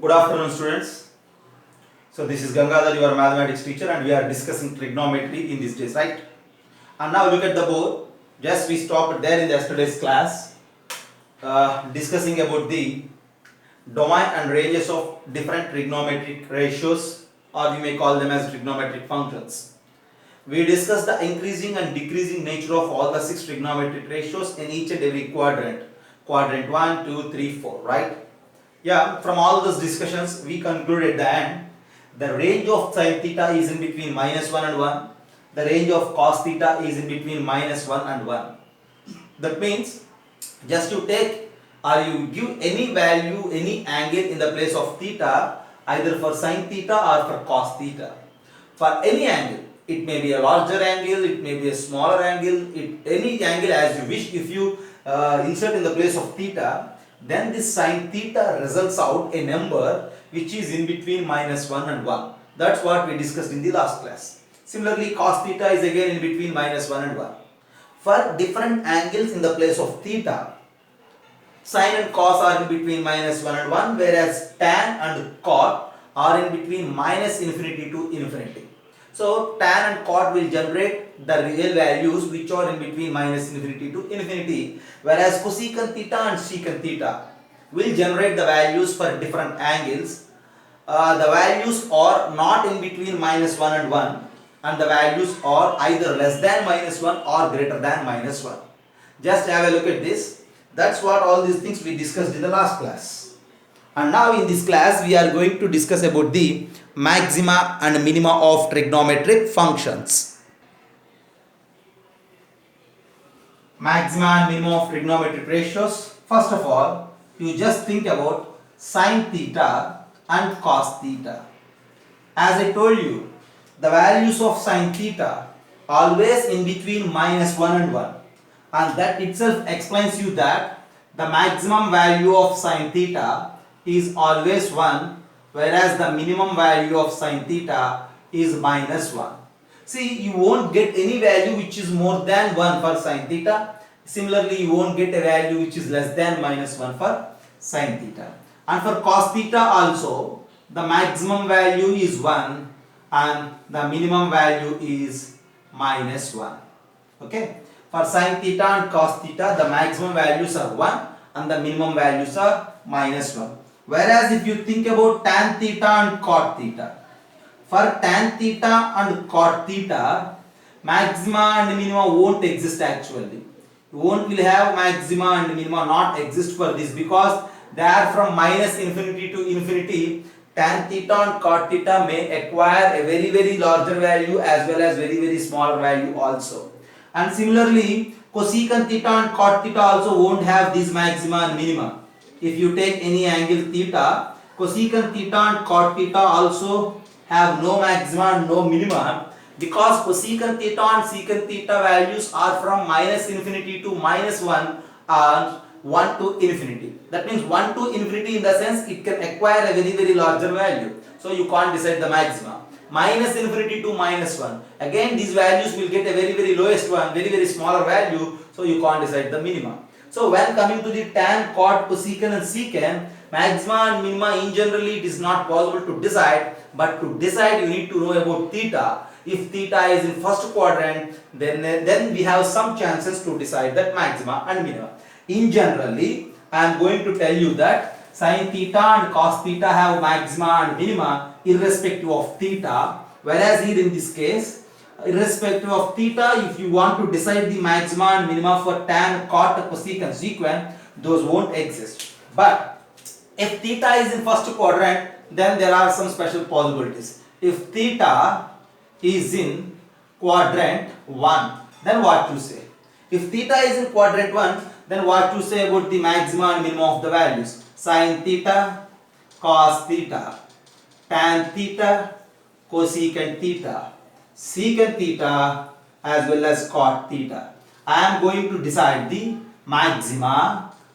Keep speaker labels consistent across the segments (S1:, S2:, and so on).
S1: Good afternoon, students. So this is Gangadhar, your mathematics teacher, and we are discussing trigonometry in these days, right? And now look at the board. Just we stopped there in yesterday's class, discussing about the domain and ranges of different trigonometric ratios, or we may call them as trigonometric functions. We discussed the increasing and decreasing nature of all the 6 trigonometric ratios in each and every quadrant. Quadrant 1, 2, 3, 4, right? Yeah, from all those discussions, we concluded at the end, the range of sin theta is in between -1 and 1. The range of cos theta is in between -1 and 1. That means, just you take or you give any value, any angle in the place of theta, either for sin theta or for cos theta. For any angle, it may be a larger angle, it may be a smaller angle, any angle as you wish. If you insert in the place of theta, then this sin theta results out a number which is in between -1 and 1. That's what we discussed in the last class. Similarly, cos theta is again in between -1 and 1. For different angles in the place of theta, sin and cos are in between -1 and 1, whereas tan and cot are in between -infinity to infinity. So tan and cot will generate the real values which are in between -infinity to infinity, whereas cosecant theta and secant theta will generate the values for different angles. The values are not in between -1 and 1, and the values are either less than -1 or greater than -1. Just have a look at this. That's what all these things we discussed in the last class. And now in this class we are going to discuss about the maxima and minima of trigonometric functions. Maxima and minima of trigonometric ratios. First of all, you just think about sin theta and cos theta. As I told you, the values of sin theta always in between -1 and 1, and that itself explains you that the maximum value of sin theta is always 1, whereas the minimum value of sin theta is -1. See, you won't get any value which is more than 1 for sin theta. Similarly, you won't get a value which is less than -1 for sin theta. And for cos theta also, the maximum value is 1 and the minimum value is -1. Okay. For sin theta and cos theta, the maximum values are 1 and the minimum values are -1. Whereas if you think about tan theta and cot theta, for tan theta and cot theta, maxima and minima won't exist actually. You won't will have maxima and minima not exist for this, because they are from -infinity to infinity. Tan theta and cot theta may acquire a very larger value as well as very smaller value also. And similarly, cosecant theta and cot theta also won't have these maxima and minima. If you take any angle theta, cosecant theta and cot theta also have no maxima and no minima, because cosecant theta and secant theta values are from -infinity to -1 and 1 to infinity. That means 1 to infinity, in the sense it can acquire a very larger value. So you can't decide the maxima. -infinity to -1. Again, these values will get a very lowest one, very smaller value. So you can't decide the minima. So when coming to the tan, cot, cosecant and secant, maxima and minima in generally it is not possible to decide, but to decide you need to know about theta. If theta is in first quadrant, then we have some chances to decide that maxima and minima. In generally, I am going to tell you that sin theta and cos theta have maxima and minima irrespective of theta, whereas here in this case, irrespective of theta, if you want to decide the maxima and minima for tan, cot, cosecant, secant, those won't exist. But if theta is in first quadrant, then there are some special possibilities. If theta is in quadrant 1, then what to say? If theta is in quadrant 1, then what to say about the maxima and minima of the values? Sin theta, cos theta, tan theta, cosecant theta, secant theta, as well as cot theta. I am going to decide the maxima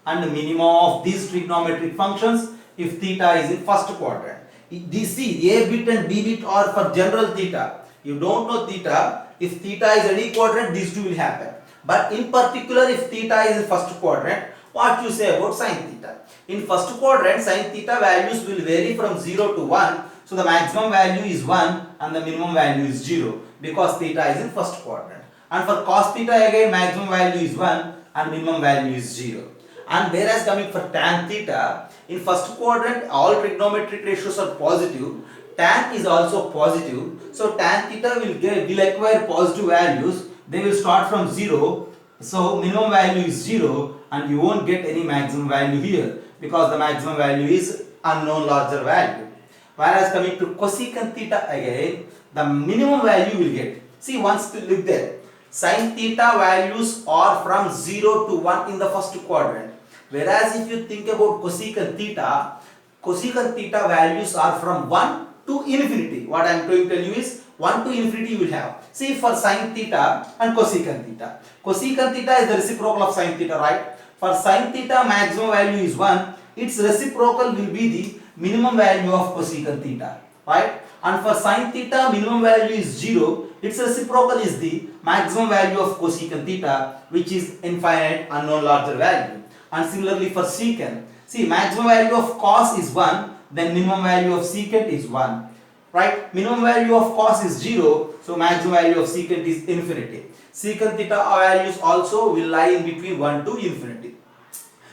S1: and minima of these trigonometric functions if theta is in first quadrant. See, A bit and B bit are for general theta. You don't know theta. If theta is any quadrant, these two will happen. But in particular, if theta is in first quadrant, what you say about sin theta? In first quadrant, sin theta values will vary from 0 to 1. So the maximum value is 1 and the minimum value is 0 because theta is in first quadrant. And for cos theta again, maximum value is 1 and minimum value is 0. And whereas coming for tan theta, in first quadrant all trigonometric ratios are positive, tan is also positive, so tan theta will acquire positive values. They will start from 0, so minimum value is 0 and you won't get any maximum value here because the maximum value is unknown larger value. Whereas coming to cosecant theta again, the minimum value will get, see once to look there, sin theta values are from 0 to 1 in the first quadrant. Whereas if you think about cosecant theta values are from 1 to infinity. What I am going to tell you is 1 to infinity you will have. See for sin theta and cosecant theta. Cosecant theta is the reciprocal of sin theta, right? For sin theta maximum value is 1. Its reciprocal will be the minimum value of cosecant theta, right? And for sin theta minimum value is 0. Its reciprocal is the maximum value of cosecant theta, which is infinite unknown larger value. And similarly for secant, see maximum value of cos is 1, then minimum value of secant is 1, right? Minimum value of cos is 0, so maximum value of secant is infinity. Secant theta values also will lie in between 1 to infinity.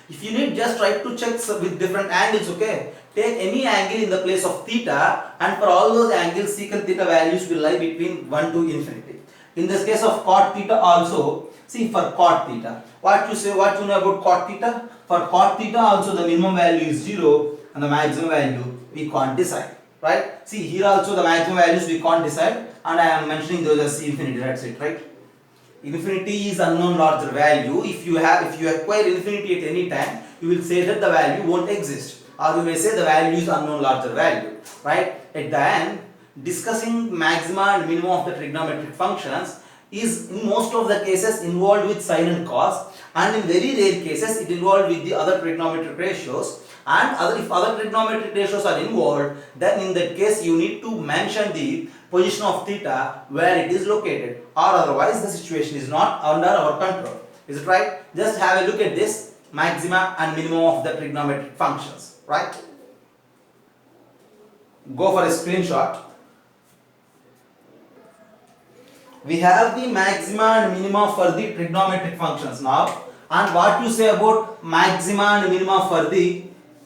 S1: If you need, just try to check with different angles, okay? Take any angle in the place of theta, and for all those angles secant theta values will lie between 1 to infinity. In this case of cot theta also, see for cot theta, what you know about cot theta? For cot theta also the minimum value is 0 and the maximum value we can't decide, right? See here also the maximum values we can't decide, and I am mentioning those as infinity, that's it, right? Infinity is unknown larger value. If you acquire infinity at any time, you will say that the value won't exist, or you may say the value is unknown larger value, right? At the end, discussing maxima and minimum of the trigonometric functions is in most of the cases involved with sin and cos, and in very rare cases it involved with the other trigonometric ratios. And if other trigonometric ratios are involved, then in that case you need to mention the position of theta where it is located, or otherwise the situation is not under our control. Is it right? Just have a look at this maxima and minimum of the trigonometric functions, right? Go for a screenshot. We have the maxima and minima for the trigonometric functions now, and what you say about maxima and minima for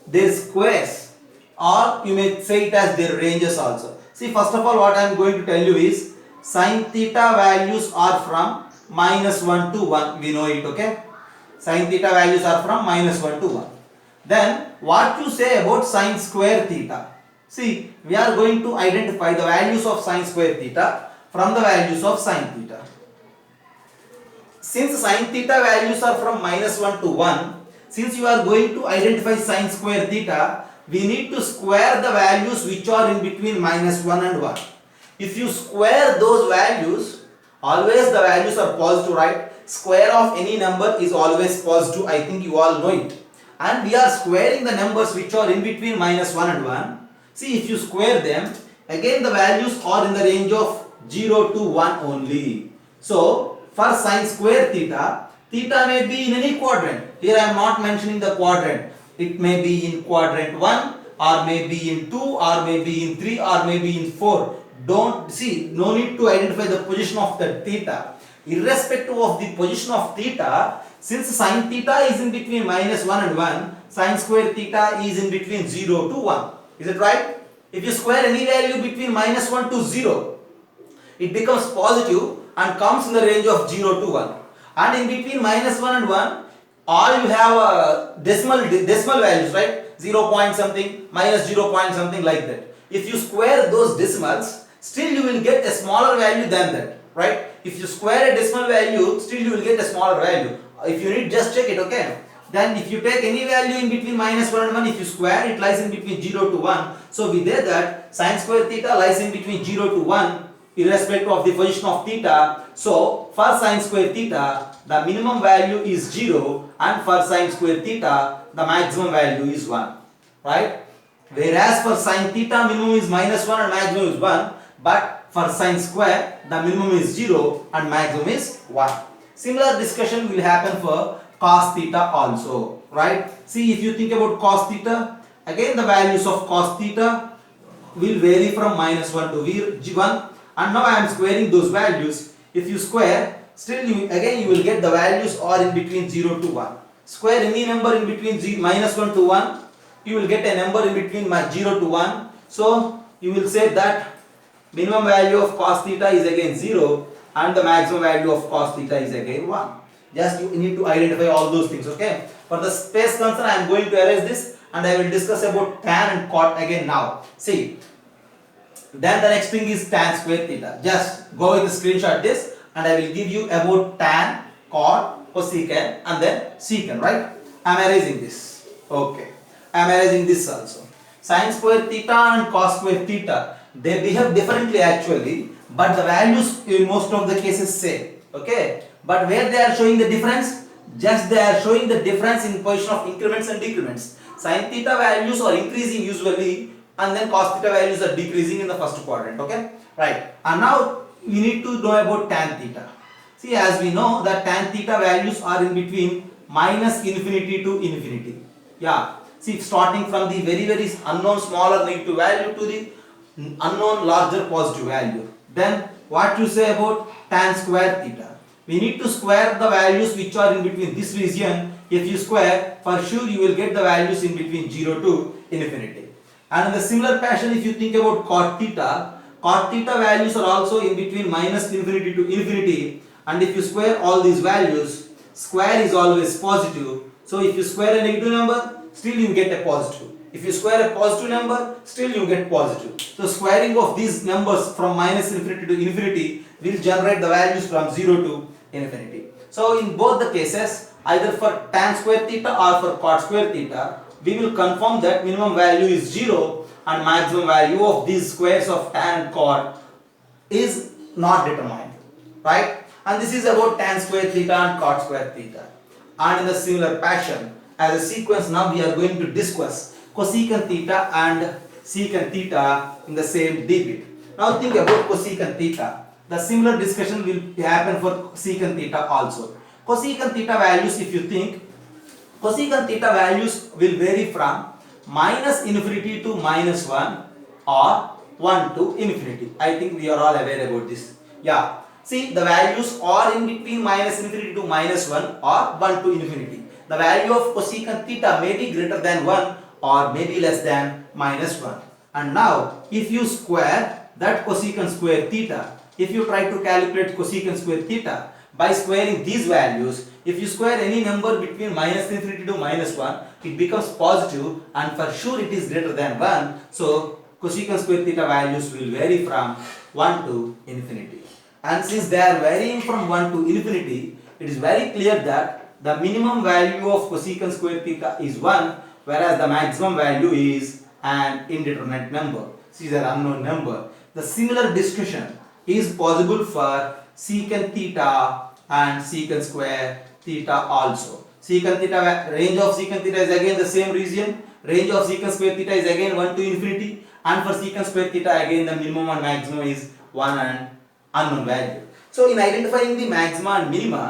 S1: their squares, or you may say it as their ranges also. See, first of all what I am going to tell you is sin theta values are from -1 to 1, we know it, okay? Sin theta values are from -1 to 1. Then what you say about sin square theta? See, we are going to identify the values of sin square theta from the values of sin theta. Since sin theta values are from -1 to 1, since you are going to identify sin square theta, we need to square the values which are in between -1 and 1. If you square those values, always the values are positive, right? Square of any number is always positive, I think you all know it. And we are squaring the numbers which are in between -1 and 1. See, if you square them, again the values are in the range of 0 to 1 only. So, for sin square theta, theta may be in any quadrant. Here I am not mentioning the quadrant. It may be in quadrant 1, or may be in 2, or may be in 3, or may be in 4. Don't see, no need to identify the position of the theta. Irrespective of the position of theta, since sin theta is in between -1 and 1, sin square theta is in between 0 to 1. Is it right? If you square any value between -1 to 0, it becomes positive and comes in the range of 0 to 1. And in between -1 and 1, all you have decimal values, right? 0 point something, -0 point something, like that. If you square those decimals, still you will get a smaller value than that, right? If you square a decimal value, still you will get a smaller value. If you need, just check it, okay? Then if you take any value in between -1 and 1, if you square, it lies in between 0 to 1. So we say that sin square theta lies in between 0 to 1, irrespective of the position of theta. So for sin square theta, the minimum value is 0, and for sin square theta, the maximum value is 1, right? Whereas for sin theta, minimum is -1 and maximum is 1, but for sin square, the minimum is 0 and maximum is 1. Similar discussion will happen for cos theta also, right? See, if you think about cos theta, again the values of cos theta will vary from -1 to 1, and now I am squaring those values. If you square, still you will get the values are in between 0 to 1. Square any number in between -1 to 1, you will get a number in between 0 to 1. So you will say that minimum value of cos theta is again 0 and the maximum value of cos theta is again 1. Just you need to identify all those things, okay? For the space concern, I am going to erase this and I will discuss about tan and cot again now. See, then the next thing is tan square theta. Just go with the screenshot this and I will give you about tan, cot, cosecant and then secant, right? I am erasing this. Okay. I am erasing this also. Sin square theta and cos square theta, they behave differently actually, but the values in most of the cases same. Okay. But where they are showing the difference, just they are showing the difference in position of increments and decrements. Sin theta values are increasing usually and then cos theta values are decreasing in the first quadrant. Okay, right. And now we need to know about tan theta. See, as we know that tan theta values are in between -infinity to infinity. Yeah, see, starting from the very unknown smaller negative value to the unknown larger positive value. Then what you say about tan square theta? We need to square the values which are in between this region. If you square, for sure you will get the values in between 0 to infinity. And in the similar fashion, if you think about cot theta values are also in between -infinity to infinity. And if you square all these values, square is always positive. So if you square a negative number, still you get a positive. If you square a positive number, still you get positive. So squaring of these numbers from -infinity to infinity will generate the values from 0 to infinity. So in both the cases, either for tan square theta or for cot square theta, we will confirm that minimum value is 0 and maximum value of these squares of tan and cot is not determined, right? And this is about tan square theta and cot square theta. And in the similar fashion, as a sequence, now we are going to discuss cosecant theta and secant theta in the same debit. Now think about cosecant theta. The similar discussion will happen for secant theta also. Cosecant theta values, if you think, cosecant theta values will vary from -infinity to -1 or 1 to infinity. I think we are all aware about this. Yeah. See, the values are in between -infinity to -1 or 1 to infinity. The value of cosecant theta may be greater than 1 or maybe less than -1. And now, if you square that cosecant square theta, if you try to calculate cosecant square theta by squaring these values, if you square any number between -infinity to -1, it becomes positive and for sure it is greater than 1. So, cosecant square theta values will vary from 1 to infinity. And since they are varying from 1 to infinity, it is very clear that the minimum value of cosecant square theta is 1, whereas the maximum value is an indeterminate number. This is an unknown number. The similar discussion is possible for secant theta and secant square theta also. Secant theta, range of secant theta is again the same region. Range of secant square theta is again 1 to infinity. And for secant square theta, again the minimum and maximum is 1 and unknown value. So in identifying the maxima and minima,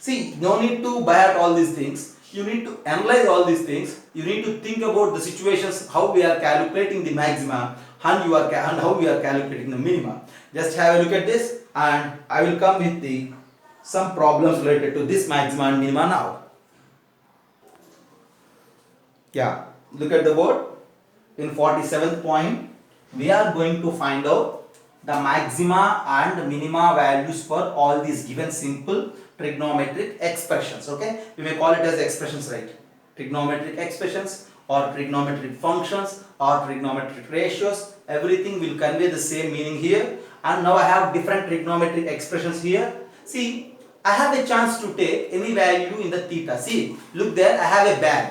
S1: see, no need to buy out all these things. You need to analyze all these things. You need to think about the situations, how we are calculating the maxima and how we are calculating the minima. Just have a look at this and I will come with some problems related to this maxima and minima now. Yeah, look at the board. In 47th point, we are going to find out the maxima and minima values for all these given simple trigonometric expressions. Okay, we may call it as expressions, right? Trigonometric expressions or trigonometric functions or trigonometric ratios, everything will convey the same meaning here. And now I have different trigonometric expressions here. See, I have a chance to take any value in the theta. See, look there, I have a bag.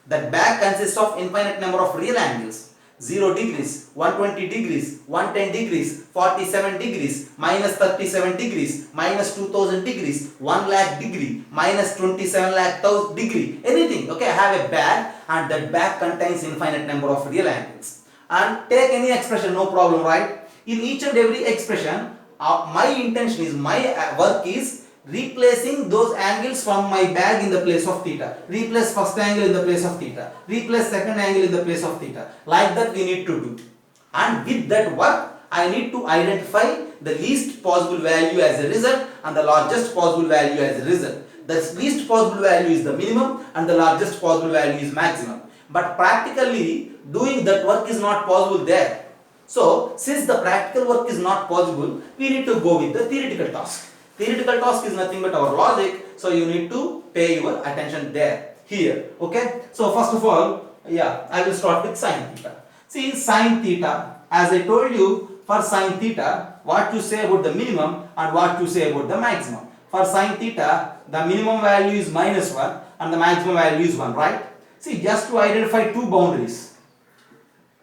S1: That bag consists of infinite number of real angles. 0 degrees, 120 degrees, 110 degrees, 47 degrees, -37 degrees, -2000 degrees, 1 lakh degree, -27 lakh degree, anything. Okay, I have a bag and that bag contains infinite number of real angles. And take any expression, no problem, right? In each and every expression, my intention is, my work is replacing those angles from my bag in the place of theta. Replace first angle in the place of theta. Replace second angle in the place of theta. Like that we need to do. And with that work, I need to identify the least possible value as a result and the largest possible value as a result. The least possible value is the minimum and the largest possible value is maximum. But practically doing that work is not possible there. So since the practical work is not possible, we need to go with the theoretical task. Theoretical task is nothing but our logic, so you need to pay your attention there, here, okay? So first of all, I will start with sine theta. See, sine theta, as I told you, for sine theta, what you say about the minimum and what you say about the maximum. For sine theta, the minimum value is -1 and the maximum value is 1, right? See, just to identify two boundaries.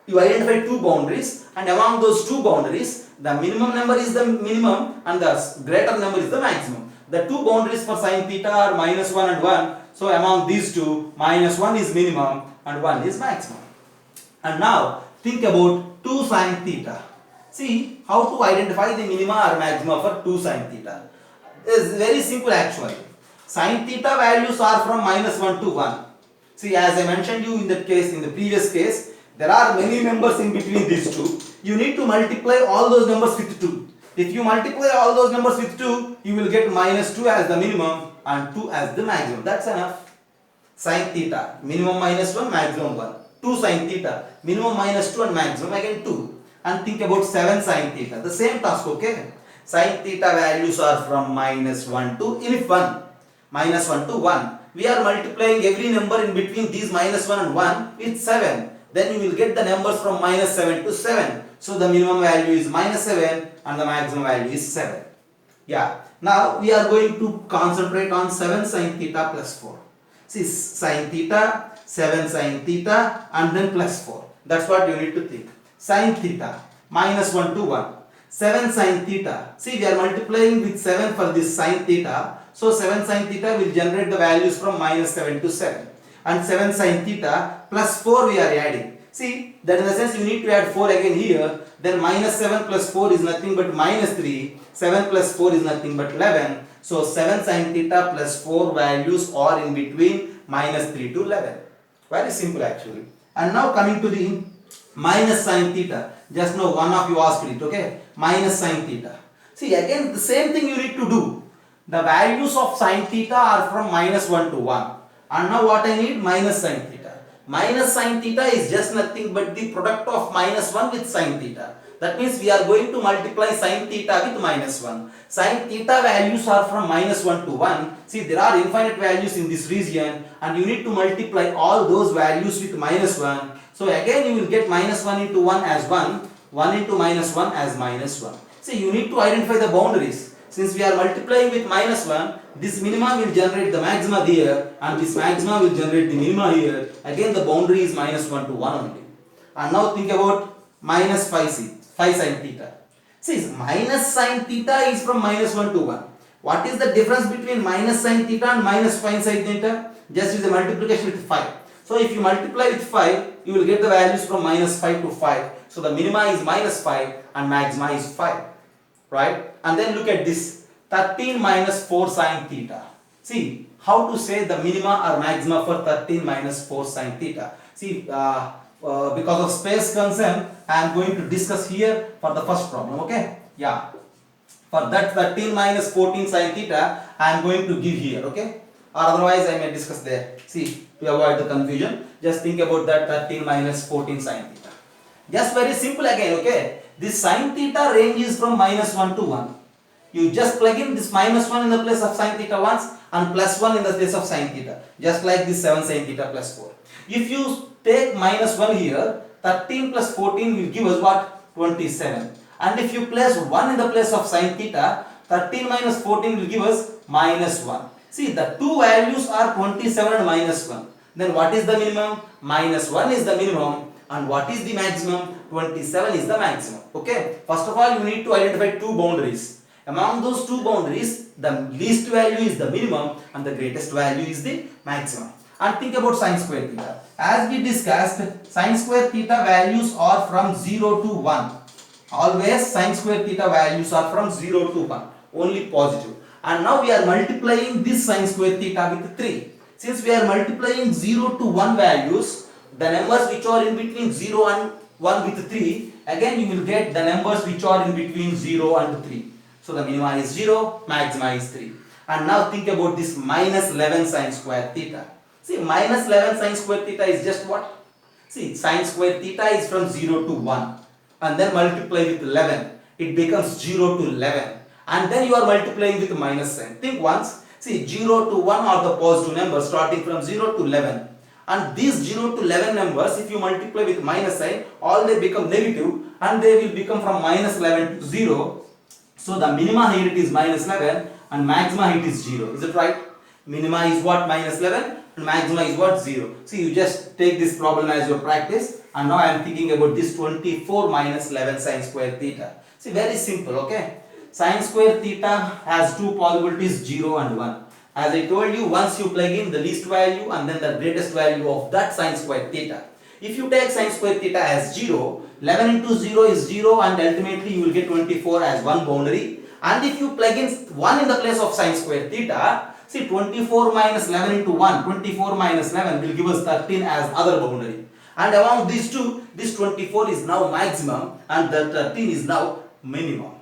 S1: You identify two boundaries, and among those two boundaries, the minimum number is the minimum and the greater number is the maximum. The two boundaries for sine theta are -1 and 1. So among these two, -1 is minimum and 1 is maximum. And now think about 2 sine theta. See how to identify the minima or maxima for 2 sine theta. It is very simple actually. Sine theta values are from -1 to 1. See, as I mentioned you in the previous case, there are many numbers in between these two. You need to multiply all those numbers with 2. If you multiply all those numbers with 2, you will get -2 as the minimum and 2 as the maximum. That's enough. Sine theta, minimum -1, maximum 1. 2 sine theta, minimum -2 and maximum again 2. And think about 7 sine theta. The same task, okay? Sine theta values are from -1 to -1 to 1. We are multiplying every number in between these -1 and 1 with 7. Then you will get the numbers from -7 to 7. So the minimum value is -7 and the maximum value is 7. Now we are going to concentrate on 7 sine theta plus 4. See, sine theta, 7 sine theta and then plus 4. That's what you need to think. Sine theta, -1 to 1. 7 sine theta. See, we are multiplying with 7 for this sine theta. So 7 sine theta will generate the values from -7 to 7. And 7 sine theta plus 4 we are adding. See, that in the sense you need to add 4 again here. Then -7 plus 4 is nothing but -3. 7 plus 4 is nothing but 11. So 7 sine theta plus 4 values are in between -3 to 11. Very simple actually. And now coming to the minus sine theta. Just now one of you asked it, okay? Minus sine theta. See, again the same thing you need to do. The values of sine theta are from -1 to 1. And now what I need? Minus sine theta. Minus sine theta is just nothing but the product of -1 with sine theta. That means we are going to multiply sine theta with -1. Sine theta values are from -1 to 1. See, there are infinite values in this region and you need to multiply all those values with -1. So again you will get -1 into 1 as 1, 1 into -1 as -1. See, you need to identify the boundaries. Since we are multiplying with -1, this minima will generate the maxima here and this maxima will generate the minima here. Again the boundary is -1 to 1 only. And now think about -5 sine theta. See, minus sine theta is from -1 to 1. What is the difference between minus sine theta and -5 sine theta? Just use a multiplication with 5. So if you multiply with 5, you will get the values from -5 to 5. So the minima is -5 and maxima is 5. Right? And then look at this, 13 minus 4 sine theta. See how to say the minima or maxima for 13 minus 4 sine theta. See, because of space concern, I am going to discuss here for the first problem, okay? For that 13 minus 14 sine theta, I am going to give here, okay? Or otherwise I may discuss there. See, to avoid the confusion, just think about that 13 minus 14 sine theta. Just very simple again, okay? This sine theta range is from -1 to 1. You just plug in this -1 in the place of sine theta once and +1 in the place of sine theta. Just like this 7 sine theta plus 4. If you take -1 here, 13 plus 14 will give us what? 27. And if you place 1 in the place of sine theta, 13 minus 14 will give us -1. See, the two values are 27 and -1. Then what is the minimum? -1 is the minimum. And what is the maximum? 27 is the maximum. Okay. First of all, you need to identify two boundaries. Among those two boundaries, the least value is the minimum and the greatest value is the maximum. And think about sine square theta. As we discussed, sine square theta values are from 0 to 1. Always sine square theta values are from 0 to 1. Only positive. And now we are multiplying this sine square theta with 3. Since we are multiplying 0 to 1 values, the numbers which are in between 0 and 1 with 3, again you will get the numbers which are in between 0 and 3. So the minima is 0, maxima is 3. And now think about this minus 11 sine square theta. See, minus 11 sine square theta is just what? See, sine square theta is from 0 to 1. And then multiply with 11. It becomes 0 to 11. And then you are multiplying with minus sign. Think once. See, 0 to 1 are the positive numbers starting from 0 to 11. And these 0 to 11 numbers, if you multiply with minus sign, all they become negative and they will become from minus 11 to 0. So the minima here it is minus 11 and maxima it is 0. Is it right? Minima is what? Minus 11 and maxima is what? 0. See, you just take this problem as your practice, and now I am thinking about this 24 minus 11 sine square theta. See, very simple, okay? Sine square theta has two possibilities, 0 and 1. As I told you, once you plug in the least value and then the greatest value of that sine square theta. If you take sine square theta as 0, 11 into 0 is 0 and ultimately you will get 24 as one boundary. And if you plug in 1 in the place of sine square theta, see, 24 minus 11 into 1, 24 minus 11 will give us 13 as other boundary. And among these two, this 24 is now maximum and the 13 is now minimum.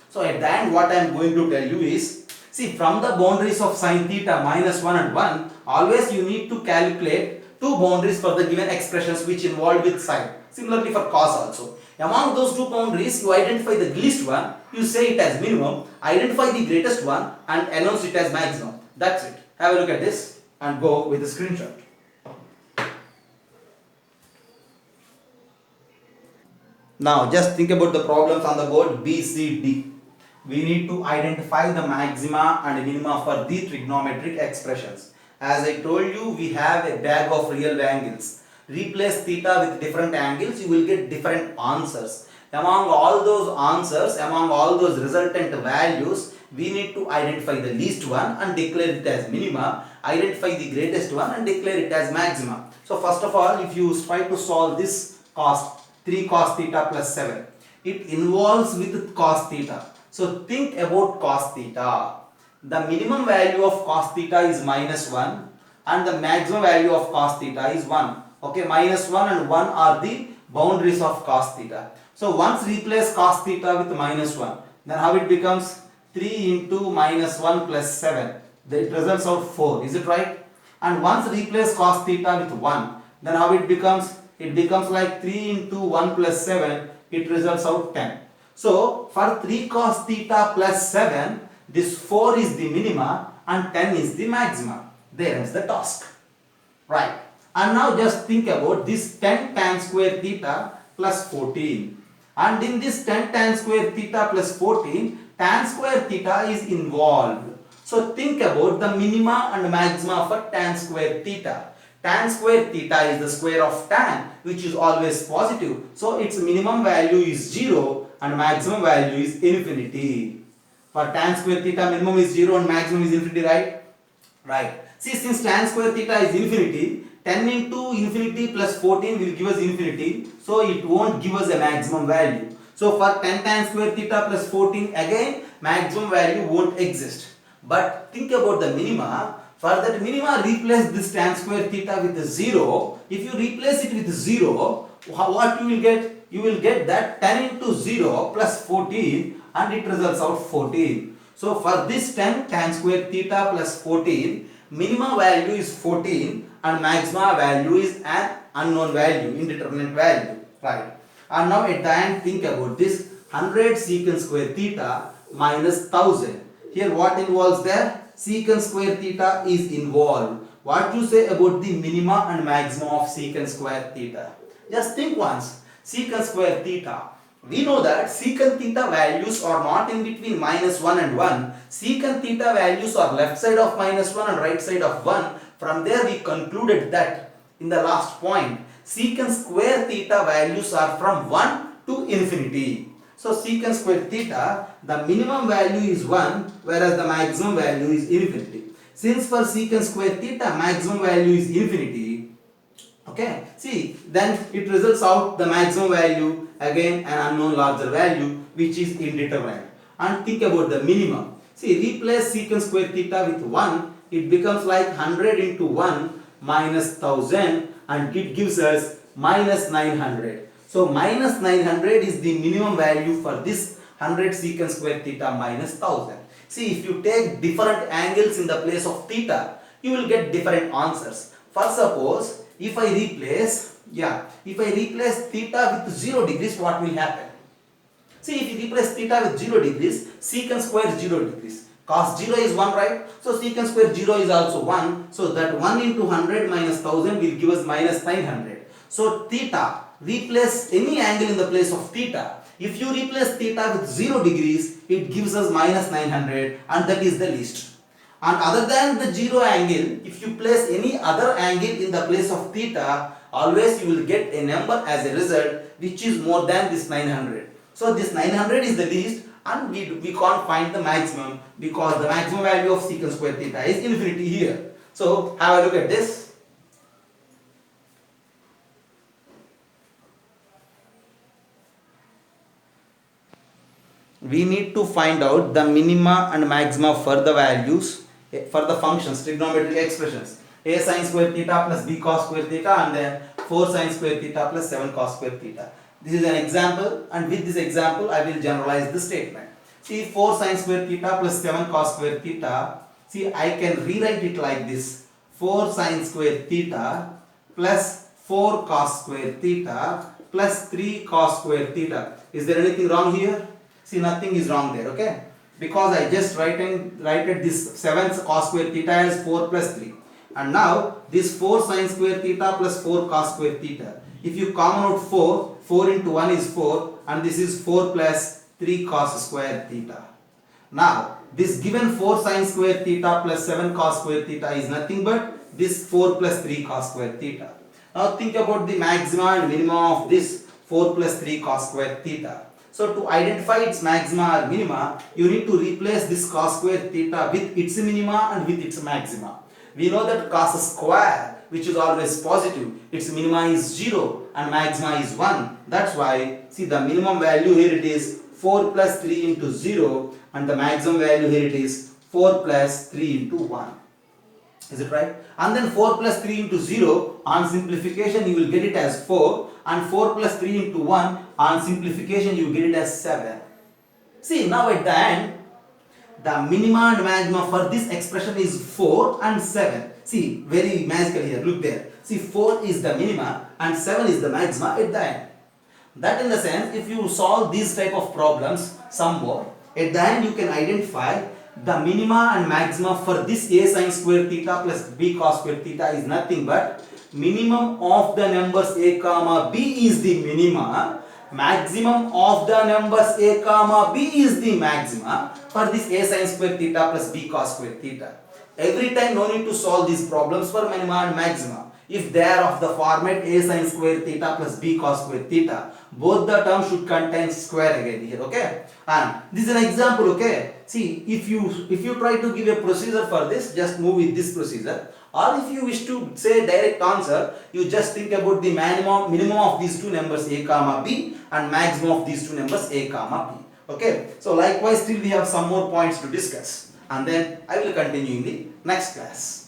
S1: So at the end what I am going to tell you is, see, from the boundaries of sine theta minus 1 and 1, always you need to calculate two boundaries for the given expressions which involved with sine. Similarly for cos also. Among those two boundaries, you identify the least one, you say it as minimum, identify the greatest one and announce it as maximum. That's it. Have a look at this and go with the screenshot. Now just think about the problems on the board B, C, D. We need to identify the maxima and minima for the trigonometric expressions. As I told you, we have a bag of real angles. Replace theta with different angles, you will get different answers. Among all those answers, among all those resultant values, we need to identify the least one and declare it as minima, identify the greatest one and declare it as maxima. So first of all, if you try to solve this cos 3 cos theta plus 7, it involves with cos theta. So think about cos theta. The minimum value of cos theta is minus 1 and the maximum value of cos theta is 1. Okay, minus 1 and 1 are the boundaries of cos theta. So once replace cos theta with minus 1, then how it becomes? 3 into minus 1 plus 7. It results out 4. Is it right? And once replace cos theta with 1, then how it becomes? It becomes like 3 into 1 plus 7. It results out 10. So for 3 cos theta plus 7, this 4 is the minima and 10 is the maxima. There ends the task. Right. And now just think about this 10 tan square theta plus 14. And in this 10 tan square theta plus 14, tan square theta is involved. So think about the minima and maxima for tan square theta. Tan square theta is the square of tan, which is always positive. So its minimum value is 0 and maximum value is infinity. For tan square theta, minimum is 0 and maximum is infinity, right? Right. See, since tan square theta is infinity, 10 into infinity plus 14 will give us infinity. So it won't give us a maximum value. So for 10 tan square theta plus 14, again maximum value won't exist. But think about the minima. For that minima, replace this tan square theta with 0. If you replace it with 0, what you will get? You will get that 10 into 0 plus 14 and it results out 14. So for this 10 tan square theta plus 14, minimum value is 14 and maxima value is an unknown value, indeterminate value. Right. And now at the end, think about this 100 secant square theta minus 1000. Here what involves there? Secant square theta is involved. What you say about the minima and maxima of secant square theta? Just think once. Secant square theta. We know that secant theta values are not in between minus 1 and 1. Secant theta values are left side of minus 1 and right side of 1. From there we concluded that in the last point, secant square theta values are from 1 to infinity. So secant square theta, the minimum value is 1 whereas the maximum value is infinity. Since for secant square theta maximum value is infinity, okay, see, then it results out the maximum value, again an unknown larger value which is indeterminate. And think about the minimum. See, replace secant square theta with 1, it becomes like 100 into 1 minus 1000 and it gives us minus 900. So minus 900 is the minimum value for this 100 secant square theta minus 1000. See, if you take different angles in the place of theta, you will get different answers. For suppose, if I replace theta with 0 degrees, what will happen? See, if you replace theta with 0 degrees, secant square 0 degrees. Cos 0 is 1, right? So secant square 0 is also 1. So that 1 into 100 minus 1000 will give us minus 900. So theta, replace any angle in the place of theta. If you replace theta with 0 degrees, it gives us minus 900 and that is the least. And other than the 0 angle, if you place any other angle in the place of theta, always you will get a number as a result which is more than this 900. So this 900 is the least and we can't find the maximum because the maximum value of secant square theta is infinity here. So have a look at this. We need to find out the minima and maxima for the values for the functions, trigonometric expressions. A sin square theta plus b cos square theta and then 4 sin square theta plus 7 cos square theta. This is an example and with this example I will generalize the statement. See, 4 sin square theta plus 7 cos square theta. See, I can rewrite it like this. 4 sin square theta plus 4 cos square theta plus 3 cos square theta. Is there anything wrong here? See, nothing is wrong there, okay? Because I just write this 7 cos square theta as 4 plus 3. And now this 4 sin square theta plus 4 cos square theta. If you common out 4, 4 into 1 is 4 and this is 4 plus 3 cos square theta. Now this given 4 sin square theta plus 7 cos square theta is nothing but this 4 plus 3 cos square theta. Now think about the maxima and minima of this 4 plus 3 cos square theta. So to identify its maxima or minima, you need to replace this cos square theta with its minima and with its maxima. We know that cos square, which is always positive, its minima is 0 and maxima is 1. That's why, see, the minimum value here it is 4 plus 3 into 0 and the maximum value here it is 4 plus 3 into 1. Is it right? And then 4 plus 3 into 0, on simplification you will get it as 4 and 4 plus 3 into 1, on simplification you will get it as 7. See, now at the end, the minima and maxima for this expression is 4 and 7. See, very magical here, look there. See, 4 is the minima and 7 is the maxima at the end. That in the sense, if you solve these type of problems some more, at the end you can identify the minima and maxima for this a sin square theta plus b cos square theta is nothing but minimum of the numbers a comma b is the minima, maximum of the numbers a comma b is the maxima for this a sin square theta plus b cos square theta. Every time no need to solve these problems for minima and maxima. If they are of the format a sin square theta plus b cos square theta, both the terms should contain square again here, okay? And this is an example, okay? See, if you try to give a procedure for this, just move with this procedure. Or if you wish to say direct answer, you just think about the minimum of these two numbers a comma b and maximum of these two numbers a comma b. Okay? So likewise, still we have some more points to discuss. And then I will continue in the next class.